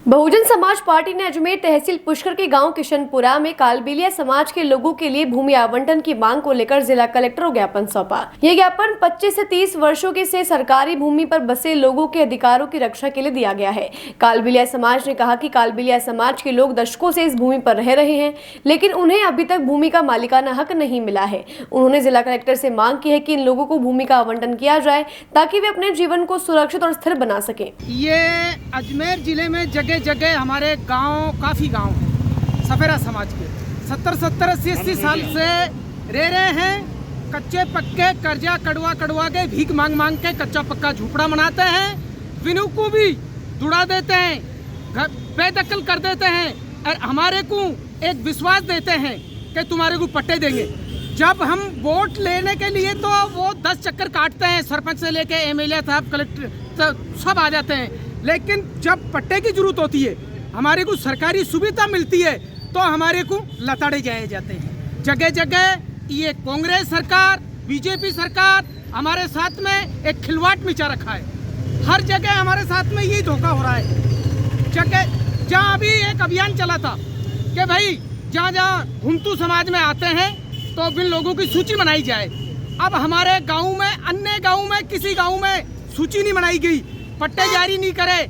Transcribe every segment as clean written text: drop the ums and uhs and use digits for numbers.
Bahujan Samaj party ने अजमेर तहसील पुष्कर के गांव किशनपुरा में कालबेलिया समाज के लोगों के लिए भूमि आवंटन की मांग को लेकर जिला कलेक्टर को ज्ञापन सौंपा। ये ज्ञापन 25 से 30 वर्षों के से सरकारी भूमि पर बसे लोगों के अधिकारों की रक्षा के लिए दिया गया है। कालबेलिया समाज ने कहा कि कालबेलिया समाज के लोग दशकों से इस भूमि पर रह रहे हैं, लेकिन उन्हें अभी तक भूमि का मालिकाना हक नहीं मिला है। उन्होंने जिला कलेक्टर से मांग की है कि इन लोगों को भूमि का आवंटन किया जाए ताकि वे अपने जीवन को सुरक्षित और स्थिर बना सके। ये अजमेर जिले में जगह जगह हमारे गांव, काफ़ी गांव हैं सफेरा समाज के 70-80 साल से रह रहे हैं। कच्चे पक्के कर्जा कड़वा के भीख मांग के कच्चा पक्का झूपड़ा बनाते हैं। विनु को भी दुड़ा देते हैं, बेदखल कर देते हैं और हमारे को एक विश्वास देते हैं कि तुम्हारे को पट्टे देंगे। जब हम वोट लेने के लिए तो वो 10 चक्कर काटते हैं, सरपंच से लेके एमएलए साहब, कलेक्टर सब आ जाते हैं, लेकिन जब पट्टे की जरूरत होती है, हमारे को सरकारी सुविधा मिलती है, तो हमारे को लताड़े जाए जाते हैं। जगह जगह ये कांग्रेस सरकार, बीजेपी सरकार हमारे साथ में एक खिलवाड़ मिचा रखा है। हर जगह हमारे साथ में यही धोखा हो रहा है। जगह जहाँ अभी एक अभियान चला था कि भाई जहाँ घुमतू समाज में आते हैं तो जिन लोगों की सूची बनाई जाए। अब हमारे गाँव में, अन्य गाँव में, किसी गाँव में सूची नहीं बनाई गई, पट्टे जारी नहीं करे,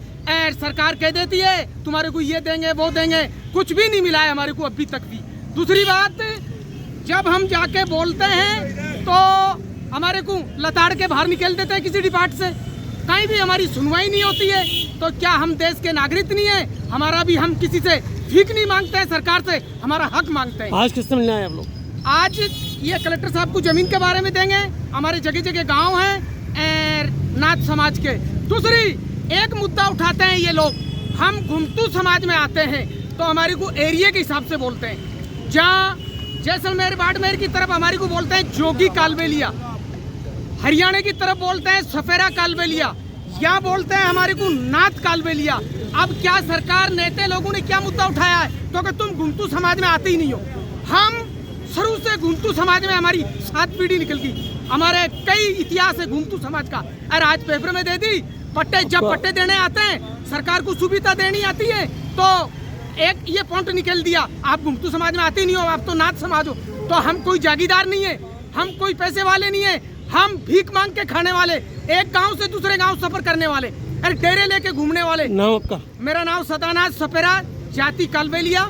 सरकार कह देती है तुम्हारे को ये देंगे वो देंगे, कुछ भी नहीं मिला है हमारे को अभी तक भी। दूसरी बात, जब हम जाके बोलते हैं तो हमारे को लताड़ के बाहर निकल देते हैं किसी डिपार्ट से, कहीं भी हमारी सुनवाई नहीं होती है। तो क्या हम देश के नागरिक नहीं है? हमारा भी, हम किसी से भीख नहीं मांगते हैं, सरकार से हमारा हक मांगते हैं। आज किससे मिलना है आप लोग? आज ये कलेक्टर साहब को जमीन के बारे में देंगे। हमारे जगह जगह गाँव हैं नाथ समाज के। दूसरी एक मुद्दा उठाते हैं ये लोग, हम घुमतू समाज में आते हैं तो हमारे को एरिया के हिसाब से बोलते हैं। जहाँ जैसलमेर बाड़मेर की तरफ हमारे को बोलते हैं जोगी कालबेलिया, हरियाणा की तरफ बोलते हैं सफेरा कालबेलिया, यहाँ बोलते हैं हमारे को नाथ कालबेलिया। अब क्या सरकार, नेता लोगों ने क्या मुद्दा उठाया है? तो कि तुम घुमतू समाज में आते ही नहीं हो। हम शुरू से घुमतू समाज में हमारी 7 पीढ़ी निकल गई, हमारे कई इतिहास है घुमतू समाज का। और आज पेपर में दे दी पट्टे। जब पट्टे देने आते हैं, सरकार को सुविधा देनी आती है, तो एक ये पॉइंट निकल दिया, आप घुमतू समाज में आते ही नहीं हो, आप तो नाथ समाज हो। तो हम कोई जागीरदार नहीं है, हम कोई पैसे वाले नहीं है, हम भीख मांग के खाने वाले, एक गांव से दूसरे गांव सफर करने वाले, अरे डेरे लेके घूमने वाले। नाम आपका? मेरा नाम सदानाथ सपेरा, जाति कालबेलिया।